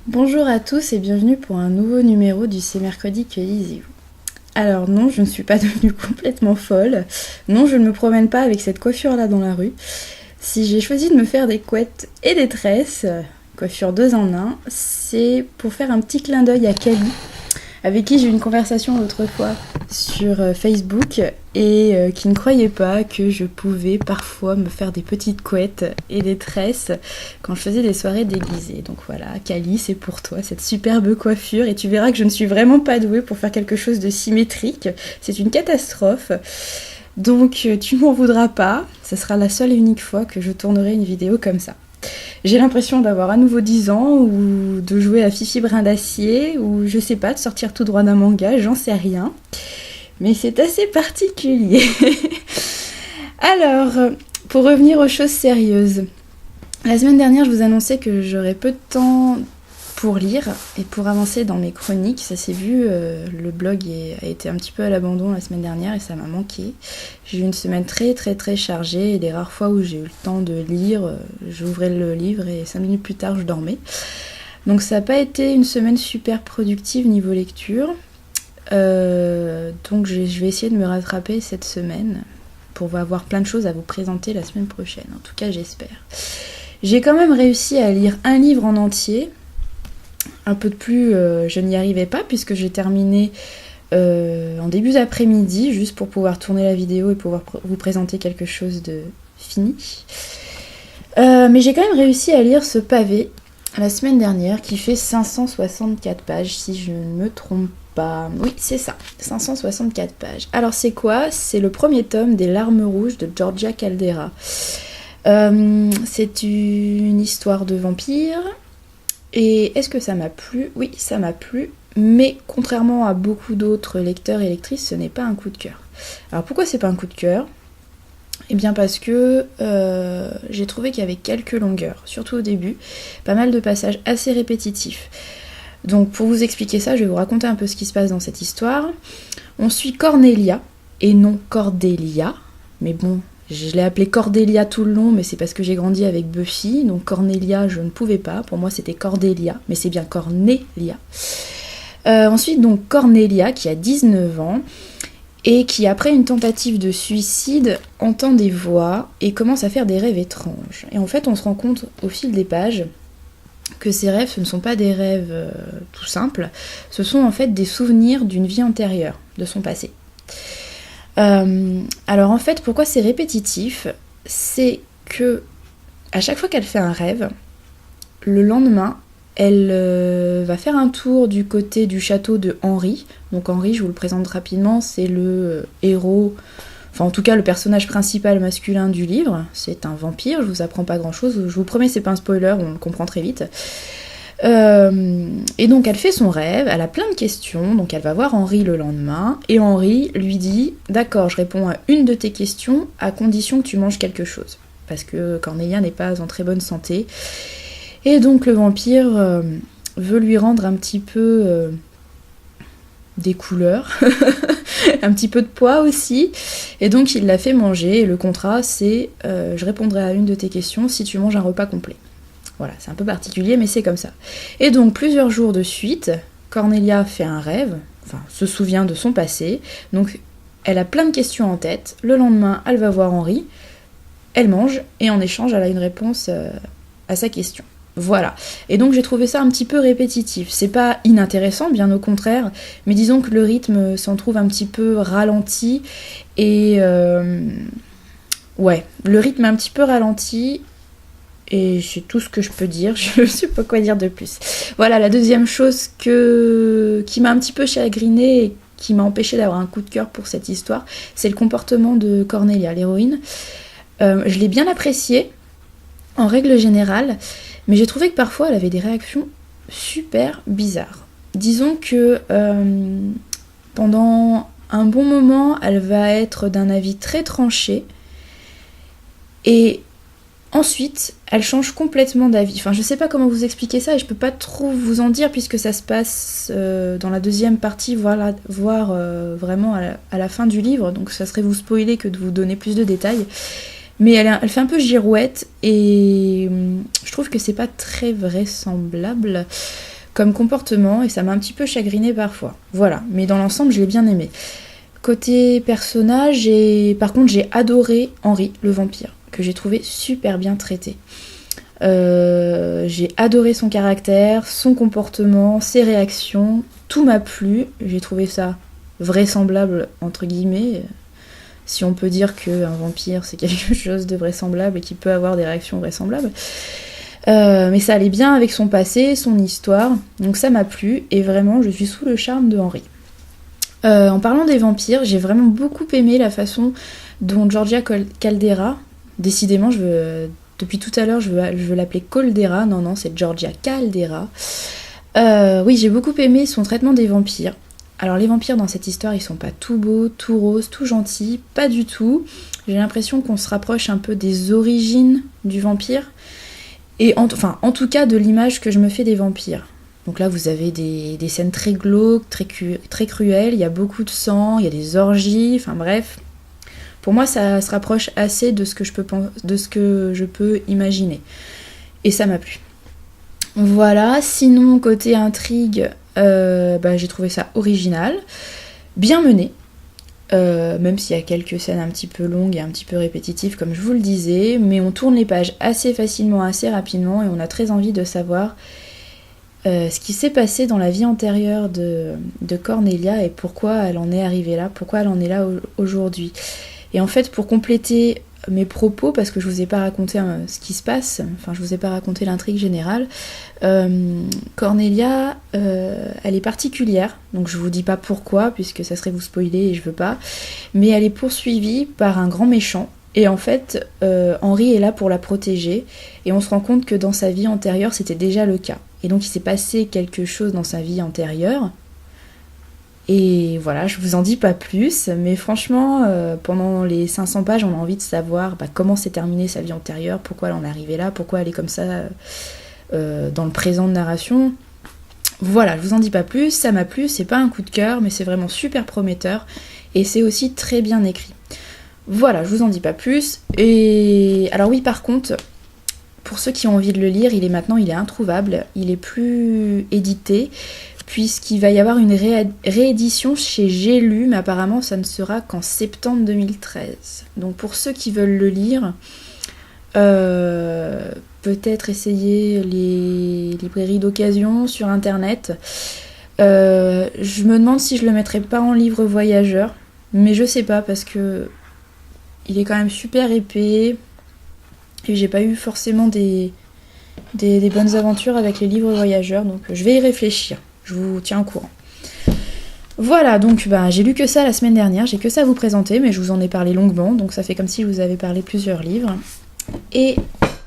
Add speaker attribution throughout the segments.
Speaker 1: Bonjour à tous et bienvenue pour un nouveau numéro du C'est mercredi que lisez-vous. Alors non, je ne suis pas devenue complètement folle. Non, je ne me promène pas avec cette coiffure-là dans la rue. Si j'ai choisi de me faire des couettes et des tresses, coiffure 2 en 1, c'est pour faire un petit clin d'œil à Cali, avec qui j'ai eu une conversation l'autre fois sur Facebook et qui ne croyait pas que je pouvais parfois me faire des petites couettes et des tresses quand je faisais des soirées déguisées. Donc voilà, Cali, c'est pour toi cette superbe coiffure et tu verras que je ne suis vraiment pas douée pour faire quelque chose de symétrique. C'est une catastrophe. Donc tu m'en voudras pas, ce sera la seule et unique fois que je tournerai une vidéo comme ça. J'ai l'impression d'avoir à nouveau 10 ans, ou de jouer à Fifi Brin d'Acier, ou je sais pas, de sortir tout droit d'un manga, j'en sais rien. Mais c'est assez particulier. Alors, pour revenir aux choses sérieuses. La semaine dernière, je vous annonçais que j'aurais peu de temps pour lire et pour avancer dans mes chroniques. Ça s'est vu, le blog a été un petit peu à l'abandon la semaine dernière et ça m'a manqué. J'ai eu une semaine très chargée et des rares fois où j'ai eu le temps de lire, j'ouvrais le livre et 5 minutes plus tard je dormais. Donc ça n'a pas été une semaine super productive niveau lecture. Donc je vais essayer de me rattraper cette semaine pour avoir plein de choses à vous présenter la semaine prochaine. En tout cas j'espère. J'ai quand même réussi à lire un livre en entier. Un peu de plus, je n'y arrivais pas puisque j'ai terminé en début d'après-midi juste pour pouvoir tourner la vidéo et pouvoir vous présenter quelque chose de fini. Mais j'ai quand même réussi à lire ce pavé la semaine dernière qui fait 564 pages si je ne me trompe pas. Oui, c'est ça, 564 pages. Alors c'est quoi ? C'est le premier tome des Larmes rouges de Georgia Caldera. C'est une histoire de vampire. Et est-ce que ça m'a plu ? Oui, ça m'a plu, mais contrairement à beaucoup d'autres lecteurs et lectrices, ce n'est pas un coup de cœur. Alors pourquoi c'est pas un coup de cœur ? Eh bien parce que j'ai trouvé qu'il y avait quelques longueurs, surtout au début, pas mal de passages assez répétitifs. Donc pour vous expliquer ça, je vais vous raconter un peu ce qui se passe dans cette histoire. On suit Cornelia, et non Cordelia, mais bon... Je l'ai appelée Cordelia tout le long, mais c'est parce que j'ai grandi avec Buffy, donc Cornelia, je ne pouvais pas. Pour moi, c'était Cordelia, mais c'est bien Cornelia. Ensuite, donc Cornelia, qui a 19 ans, et qui, après une tentative de suicide, entend des voix et commence à faire des rêves étranges. Et en fait, on se rend compte, au fil des pages, que ces rêves, ce ne sont pas des rêves tout simples, ce sont en fait des souvenirs d'une vie antérieure, de son passé. Alors en fait, pourquoi c'est répétitif ? C'est que à chaque fois qu'elle fait un rêve, le lendemain, elle va faire un tour du côté du château de Henri. Donc Henri, je vous le présente rapidement, c'est le héros, enfin en tout cas le personnage principal masculin du livre. C'est un vampire, je vous apprends pas grand chose, je vous promets c'est pas un spoiler, on le comprend très vite. Et donc elle fait son rêve, elle a plein de questions, donc elle va voir Henri le lendemain, et Henri lui dit « D'accord, je réponds à une de tes questions, à condition que tu manges quelque chose. » Parce que Cornelia n'est pas en très bonne santé. Et donc le vampire veut lui rendre un petit peu des couleurs, un petit peu de poids aussi, et donc il la fait manger, et le contrat c'est « Je répondrai à une de tes questions si tu manges un repas complet. » Voilà, c'est un peu particulier, mais c'est comme ça. Et donc, plusieurs jours de suite, Cornelia fait un rêve, enfin, se souvient de son passé, donc elle a plein de questions en tête. Le lendemain, elle va voir Henri, elle mange, et en échange, elle a une réponse à sa question. Voilà. Et donc, j'ai trouvé ça un petit peu répétitif. C'est pas inintéressant, bien au contraire, mais disons que le rythme s'en trouve un petit peu ralenti, et... ouais, le rythme est un petit peu ralenti, et c'est tout ce que je peux dire, je ne sais pas quoi dire de plus. Voilà, la deuxième chose qui m'a un petit peu chagrinée et qui m'a empêché d'avoir un coup de cœur pour cette histoire, c'est le comportement de Cornelia, l'héroïne. Je l'ai bien appréciée, en règle générale, mais j'ai trouvé que parfois elle avait des réactions super bizarres. Disons que pendant un bon moment, elle va être d'un avis très tranché, et ensuite, elle change complètement d'avis. Enfin, je sais pas comment vous expliquer ça et je peux pas trop vous en dire puisque ça se passe dans la deuxième partie, voire vraiment à la fin du livre. Donc ça serait vous spoiler que de vous donner plus de détails. Mais elle fait un peu girouette et je trouve que c'est pas très vraisemblable comme comportement et ça m'a un petit peu chagrinée parfois. Voilà, mais dans l'ensemble, je l'ai bien aimé. Côté personnage, par contre, j'ai adoré Henri, le vampire, que j'ai trouvé super bien traité. J'ai adoré son caractère, son comportement, ses réactions, tout m'a plu. J'ai trouvé ça vraisemblable, entre guillemets, si on peut dire qu'un vampire c'est quelque chose de vraisemblable et qui peut avoir des réactions vraisemblables. Mais ça allait bien avec son passé, son histoire, donc ça m'a plu et vraiment je suis sous le charme de Henri. En parlant des vampires, j'ai vraiment beaucoup aimé la façon dont Georgia Caldera, décidément depuis tout à l'heure je veux l'appeler Caldera, non c'est Georgia Caldera. Oui, j'ai beaucoup aimé son traitement des vampires. Alors les vampires dans cette histoire, ils sont pas tout beaux, tout roses, tout gentils, pas du tout. J'ai l'impression qu'on se rapproche un peu des origines du vampire, et en tout cas de l'image que je me fais des vampires. Donc là vous avez des scènes très glauques, très cruelles, il y a beaucoup de sang, il y a des orgies, enfin bref. Pour moi ça se rapproche assez de ce que je peux imaginer. Et ça m'a plu. Voilà, sinon côté intrigue, j'ai trouvé ça original, bien mené, même s'il y a quelques scènes un petit peu longues et un petit peu répétitives comme je vous le disais, mais on tourne les pages assez facilement, assez rapidement et on a très envie de savoir ce qui s'est passé dans la vie antérieure de Cornelia et pourquoi elle en est arrivée là, pourquoi elle en est là aujourd'hui. Et en fait, pour compléter mes propos, parce que je vous ai pas raconté ce qui se passe, enfin je vous ai pas raconté l'intrigue générale, Cornelia, elle est particulière, donc je vous dis pas pourquoi, puisque ça serait vous spoiler et je veux pas, mais elle est poursuivie par un grand méchant, et en fait, Henri est là pour la protéger, et on se rend compte que dans sa vie antérieure, c'était déjà le cas. Et donc il s'est passé quelque chose dans sa vie antérieure, et voilà, je vous en dis pas plus, mais franchement, pendant les 500 pages, on a envie de savoir comment s'est terminée sa vie antérieure, pourquoi elle en est arrivée là, pourquoi elle est comme ça dans le présent de narration. Voilà, je vous en dis pas plus, ça m'a plu, c'est pas un coup de cœur, mais c'est vraiment super prometteur, et c'est aussi très bien écrit. Voilà, je vous en dis pas plus, et alors oui, par contre, pour ceux qui ont envie de le lire, il est introuvable, il est plus édité, puisqu'il va y avoir une réédition chez J'ai lu, mais apparemment ça ne sera qu'en septembre 2013. Donc pour ceux qui veulent le lire, peut-être essayer les librairies d'occasion sur internet. Je me demande si je le mettrais pas en livre voyageur, mais je sais pas parce que il est quand même super épais et j'ai pas eu forcément des bonnes aventures avec les livres voyageurs, donc je vais y réfléchir. Je vous tiens au courant. Voilà, donc j'ai lu que ça la semaine dernière, j'ai que ça à vous présenter, mais je vous en ai parlé longuement, donc ça fait comme si je vous avais parlé plusieurs livres. Et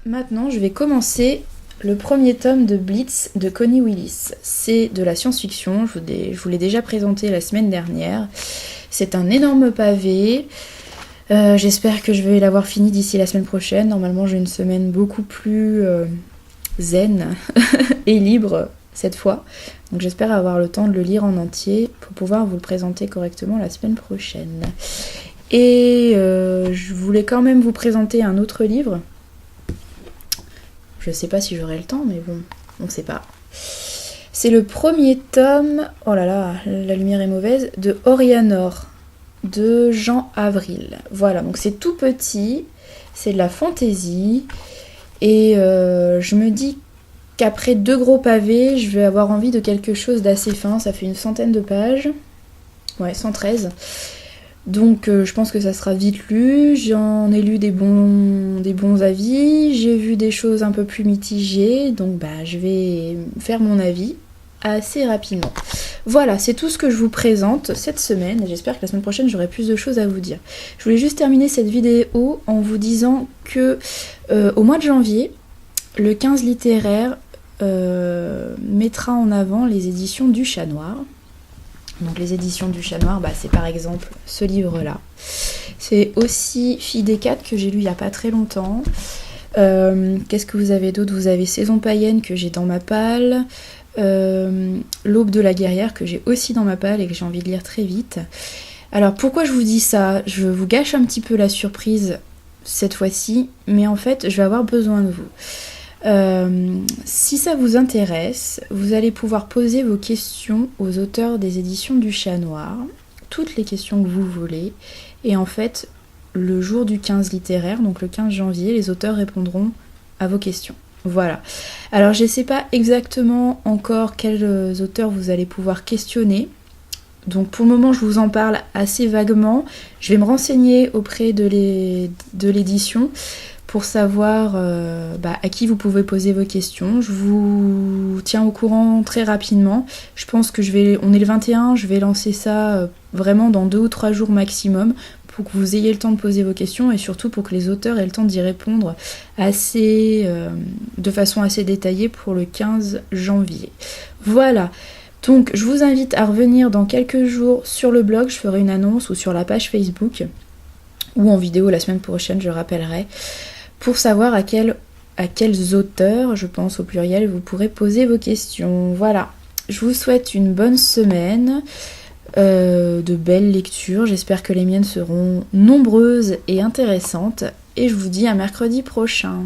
Speaker 1: maintenant, je vais commencer le premier tome de Blitz de Connie Willis. C'est de la science-fiction, je vous l'ai déjà présenté la semaine dernière. C'est un énorme pavé. J'espère que je vais l'avoir fini d'ici la semaine prochaine. Normalement, j'ai une semaine beaucoup plus zen et libre cette fois. Donc j'espère avoir le temps de le lire en entier pour pouvoir vous le présenter correctement la semaine prochaine. Et je voulais quand même vous présenter un autre livre. Je sais pas si j'aurai le temps, mais bon, on sait pas. C'est le premier tome, oh là là, la lumière est mauvaise, de Orianor, de Jean Avril. Voilà, donc c'est tout petit, c'est de la fantaisie, et je me dis qu'après 2 gros pavés, je vais avoir envie de quelque chose d'assez fin. Ça fait une centaine de pages. Ouais, 113. Donc je pense que ça sera vite lu. J'en ai lu des bons avis. J'ai vu des choses un peu plus mitigées. Donc je vais faire mon avis assez rapidement. Voilà, c'est tout ce que je vous présente cette semaine. Et j'espère que la semaine prochaine, j'aurai plus de choses à vous dire. Je voulais juste terminer cette vidéo en vous disant que au mois de janvier, le 15 littéraire mettra en avant les éditions du Chat Noir. Donc les éditions du Chat Noir, c'est par exemple ce livre-là. C'est aussi Fille des Quatre que j'ai lu il n'y a pas très longtemps. Qu'est-ce que vous avez d'autre ? Vous avez Saison païenne que j'ai dans ma palle. L'Aube de la guerrière que j'ai aussi dans ma palle et que j'ai envie de lire très vite. Alors pourquoi je vous dis ça ? Je vous gâche un petit peu la surprise cette fois-ci, mais en fait je vais avoir besoin de vous. Si ça vous intéresse, vous allez pouvoir poser vos questions aux auteurs des éditions du Chat Noir, toutes les questions que vous voulez, et en fait, le jour du 15 littéraire, donc le 15 janvier, les auteurs répondront à vos questions. Voilà. Alors je ne sais pas exactement encore quels auteurs vous allez pouvoir questionner, donc pour le moment je vous en parle assez vaguement. Je vais me renseigner auprès de l'édition pour savoir à qui vous pouvez poser vos questions. Je vous tiens au courant très rapidement. Je pense que on est le 21, je vais lancer ça vraiment dans 2 ou 3 jours maximum pour que vous ayez le temps de poser vos questions et surtout pour que les auteurs aient le temps d'y répondre de façon assez détaillée pour le 15 janvier. Voilà. Donc je vous invite à revenir dans quelques jours sur le blog, je ferai une annonce ou sur la page Facebook ou en vidéo la semaine prochaine, je rappellerai, pour savoir à quels auteurs, je pense au pluriel, vous pourrez poser vos questions. Voilà, je vous souhaite une bonne semaine, de belles lectures, j'espère que les miennes seront nombreuses et intéressantes, et je vous dis à mercredi prochain.